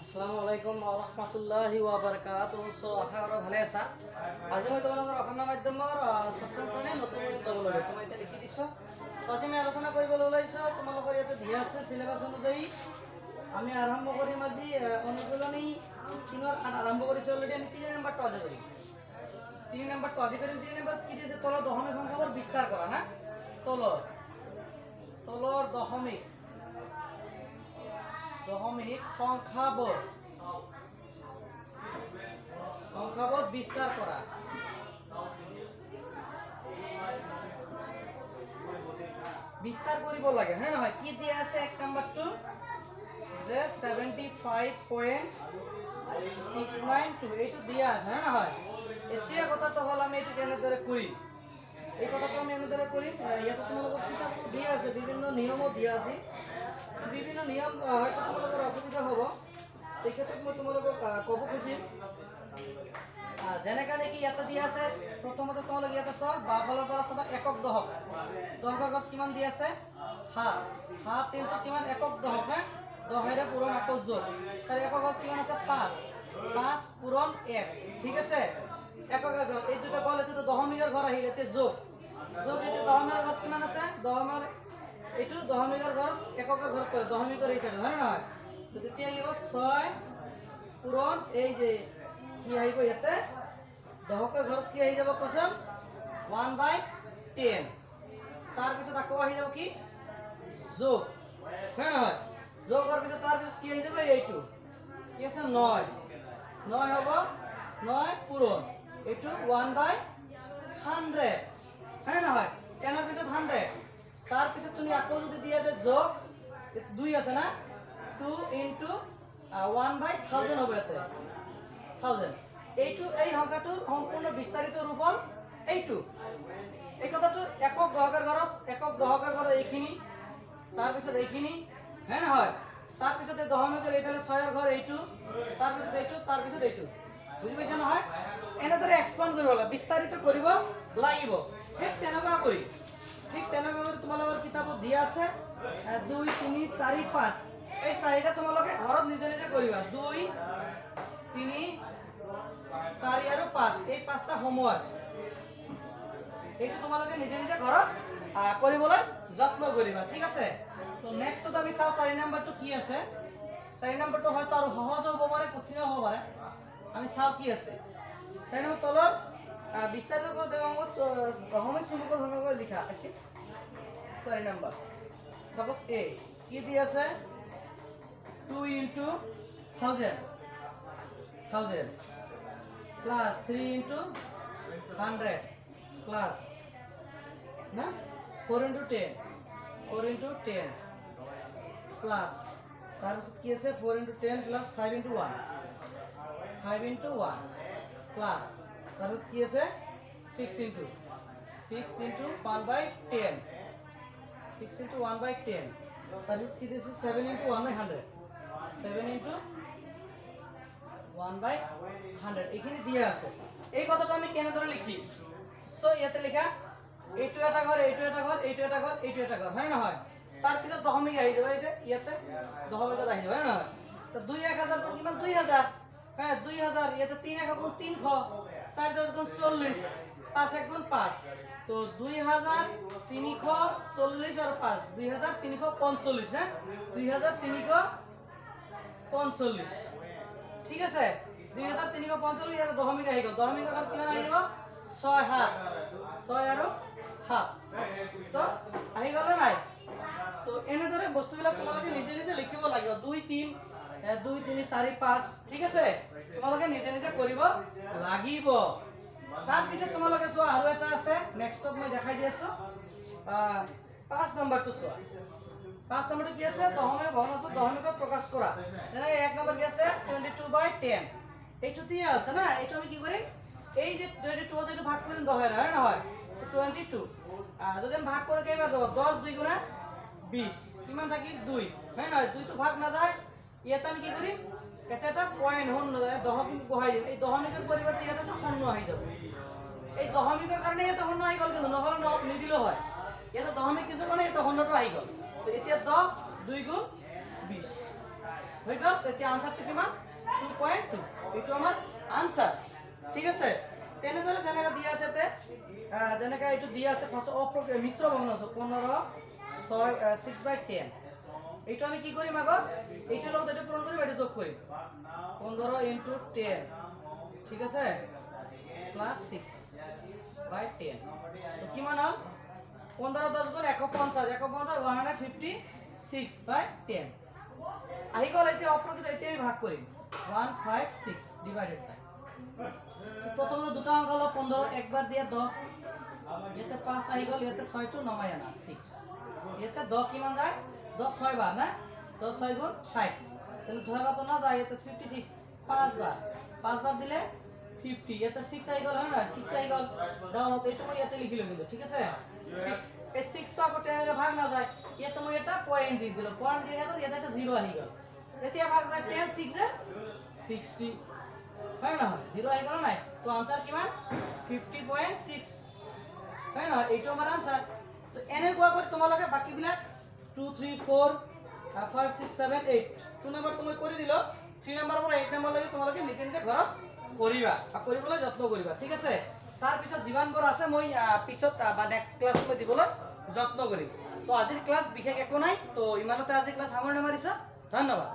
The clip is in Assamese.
আসসালামুআলাইকুম ওয়া বাৰাকাতুহু। সো আশা কৰো ভালে আছা। আজি মই তোমালোকৰ অসমীয়া মাধ্যমৰ ষষ্ঠ শ্ৰেণীৰ নতুন গণিত ল'বলৈ লৈছোঁ। মই এতিয়া লিখি দিছোঁ। তো আজি মই আলোচনা কৰিবলৈ ওলাইছোঁ। তোমালোকৰ ইয়াতে দিয়া আছে সিলেবাছ অনুযায়ী আমি আৰম্ভ কৰিম আজি অনুশীলনী 3 আৰম্ভ কৰিছোঁ অলৰেডি। আমি 3 নম্বৰটো আজি কৰিম। 3 নম্বৰটো আজি কৰিম। 3 নম্বৰত কি দিছে? তলৰ দশমিক সংখ্যাবোৰ বিস্তাৰ কৰা না। তলৰ দশমিক সংখ্যাবোৰ বিস্তাৰ কৰা। বিস্তাৰ কৰিব লাগে হ্যাঁ নহয়? কি দিয়া আছে? এক নম্বৰটো যে 75.692 এইটো দিয়া আছে হ্যাঁ নহয়? এতিয়া কথাটো হ'ল আমি এইটো কেনেদৰে কৰিম? এই কথাটো আমি এনেদৰে কৰিম। ইয়াতে তোমালোকৰ কিতাপ দিয়া আছে, বিভিন্ন নিয়মো দিয়া আছে। বিভিন্ন নিয়ম হয়তো তোমালোকৰ অসুবিধা হ'ব, এই ক্ষেত্ৰত মই তোমালোকক ক'ব খুজিম। যেনেকৈ নেকি ইয়াতে দিয়া আছে, প্ৰথমতে তোমালোকে ইয়াতে চোৱা, বাওঁফালৰ পৰা চাবা একক দশক। দশকৰ ঘৰত কিমান দিয়া আছে? 7 ইনটু কিমান? একক দশক না? 10ৰে পূৰণ আকৌ যোগ। তাৰ একক ঘৰত কিমান আছে? 5 পূৰণ 1। ঠিক আছে? একক ঘৰ এই দুটা গ'ল, এইটো দশমিকৰ ঘৰ আহিল। এতিয়া যোগ এতিয়া দশমিকৰ ঘৰত কিমান আছে? এইটো দশমিকৰ ঘৰত এককৰ ঘৰত কৰে, দশমিকৰ এই চাইডে হয় নহয়? তো তেতিয়া আহিব 6 পূৰণ এই যে কি আহিব ইয়াতে দশকৰ ঘৰত কি আহি যাব কোৱাচোন? 1/10। তাৰপিছত আকৌ আহি যাব কি? যোগ হয় নহয়? যোগ হোৱাৰ পিছত তাৰপিছত কি আহি যাব? এইটো কি আছে? 9 হ'ব 9 পূৰণ এইটো 1/100 হয় নহয়? 10ৰ পিছত 100। তাৰপিছত তুমি আকৌ যদি দিয়া যে যোগ 2 আছে না, 2 ইনটু 1/1000 হ'ব ইয়াতে 1000। এইটো এই সংখ্যাটোৰ সম্পূৰ্ণ বিস্তাৰিত ৰূপ হ'ল এইটো। এই কথাটো একক দশকৰ ঘৰত এইখিনি, তাৰপিছত এইখিনি হয় নহয়? তাৰপিছত এই দশমিকৰ এইফালে 6ৰ ঘৰ এইটো, তাৰপিছত এইটো, তাৰপিছত এইটো। বুজি পাইছা নহয়? এনেদৰে এক্সপান্ড কৰিব লাগিব, বিস্তাৰিত কৰিব লাগিব। ঠিক তেনেকুৱা কৰি তোমালোকৰ কিতাপত দিয়া আছে 2 3 4 5। এই 4টা তোমালোকে ঘৰত নিজে নিজে কৰিবা। 2 3 4 আৰু 5 এই 5টা হোমৱৰ্ক এইটো তোমালোকে নিজে নিজে ঘৰত কৰিবলৈ যত্ন কৰিবা। ঠিক আছে? তো নেক্সটত আমি চাওঁ 4 নম্বৰটো কি আছে। 4 নম্বৰটো হয়তো আৰু সহজ হ'ব পাৰে, কঠিন হ'ব পাৰে। আমি চাওঁ কি আছে। 4 নম্বৰ তলত বিস্তারিত করে দেওয়া দশমিক চুম্বক সংখ্যা লিখা আছে। 4 নম্বর সাপোজ এ কি দিয়ে আছে? 2 ইনটু 1000 প্লাস 3 ইনটু 100 প্লাস না 4 ইনটু 10 প্লাস তারপর কি আছে? 4 ইনটু 10 প্লাস 5 ইনটু 1 প্লাস তারপর কি আছে? 6 ইনটু 1/10 6 ইনটু 1/10 তারপর কি দিয়েছে? 7 ইনটু 1/100 7 ইনটু 1/100 এখানে দিয়ে আছে। এই কথাটা আমি কেন ধরে লিখি? সো ইয়াতে লেখা এইটো এটা ঘর, এইটো এটা ঘর, এইটো এটা ঘর, এইটো এটা ঘর হয় না হয়? তার পিছত দশমিক আহি যাব। এই যে ইয়াতে দশমিকত আহি যাব হয় না? তো 2 1000 কোন কিমান? 2000 হ্যাঁ 2000। ইয়াতে 3 1 গুণ 300 4 10 গুণ 40 5 1 গুণ 5। তো 2340 আর 5 2345 না 2345। ঠিক আছে? 2345 ইয়াতে দশমিক আহি গ'ল। দশমিকৰ ঘৰত কিমান আহি যাব? 6 7 6 আৰু 7। তো আহি গ'ল নাই? তো এনেদৰে বস্তুবিলাক তোমালোকে নিজে নিজে লিখিব লাগিব। 2 3 4 5 ঠিক আছে? তোমালোকে নিজে নিজে কৰিব লাগিব। তাৰ পিছত তোমালোকে চোৱা আৰু এটা আছে। নেক্সটত মই দেখাই দি আছো। 5 নম্বৰটো চোৱা। 5 নম্বৰটো কি আছে? দশমিক ভগ্নাংশ দশমিকত প্ৰকাশ কৰা। যেনে 1 নম্বৰ কি আছে? 22/10 এইটো দিয়া আছে না। এইটো আমি কি কৰিম? এই যে 22 আছে এইটো ভাগ কৰিম 10 হয় নহয়? 22 যদি আমি ভাগ কৰি কেইবাৰ যাব? 10 2 গুণা 20 কিমান থাকিল? 2 হয় নহয়? 2 তো ভাগ না যায়। ইয়াতে আমি কি কৰিম? এটা পয়েন্ট হন দশমিক বহাই দিম। এই দশমিকের পরিবর্তে এটা শূন্য আহি যাব। এই দশমিকের কারণে এটা শূন্য আহি গল, কিন্তু নহলে নিদিলেও হয়। এটা দশমিক কিছু মানে এটা শূন্যটো আহি গল। তো এতিয়া 10 2 গুণ 20 হৈ গ'ল তেতিয়া আনসাৰটো কিমান 2.2 এইটো আমাৰ আনসাৰ ঠিক আছে তেনেদৰে যেনেকৈ দিয়া আছে তে যেনেকৈ এইটো দিয়া আছে ফাৰ্স্ট মিশ্ৰ ভগ্নাংশ 15 6/10 এইটো আমি কি কৰিম আগত এইটোৰ লগত এইটো পূৰণ কৰিম এইটো যোগ কৰিম 15 * 10 ঠিক আছে প্লাস 6/10 তো কিমান হল 15 10 গুণ 150 156/10 আহি গ'ল এতিয়া অপ্রকৃত এতিয়া আমি ভাগ কৰিম 156 ডিভাইডেড বাই প্রথমে দুটো অঙ্ক হলো 15 একবার দিয়ে 10 এতে 5 আহি গ'ল এতে 6 টু নমাই আনা 6 এতে 10 কিমান যায় 10 6 বার না 10 6 গুণ 60 তাহলে 6 বার তো না যায় এতে 56 5 বার দিলে 50 এতে 6 আহি গ'ল হয় না 6 আহি গ'ল ডাউন হতে এটা মই এতে লিখিলো কিন্তু ঠিক আছে 6 এই 6 তো আকৌ 10 এর ভাগ না যায় এতে মই এটা পয়েন্ট দি দিলো পয়েন্ট দিয়ে গেল এতে একটা 0 আহি গ'ল এতিয়া ভাগ যায় 10 6 এ 60 হয় না 0 আহি গ'ল নাই তো आंसर কিমান 50.6 হয় না এইটো আমাৰ आंसर তো এনেকুৱা কৰি তোমালোকে বাকি বিলাক 2 3 4 5 6 7 8 2 নম্বৰ তুমি কৰি দিলো 3 নম্বৰ পৰা 8 নম্বৰ লাগি তোমালোকে নিজে নিজে ঘৰত কৰিবা আৰু কৰিবলৈ যত্ন কৰিবা ঠিক আছে তাৰ পিছত জীৱনবোৰ আছে মই পিছত বা নেক্সট ক্লাছ মই দিবলৈ যত্ন কৰিম তো আজিৰ ক্লাছ বিশেষ একো নাই তো ইমানতে আজি ক্লাছ সামৰণি মাৰিছো ধন্যবাদ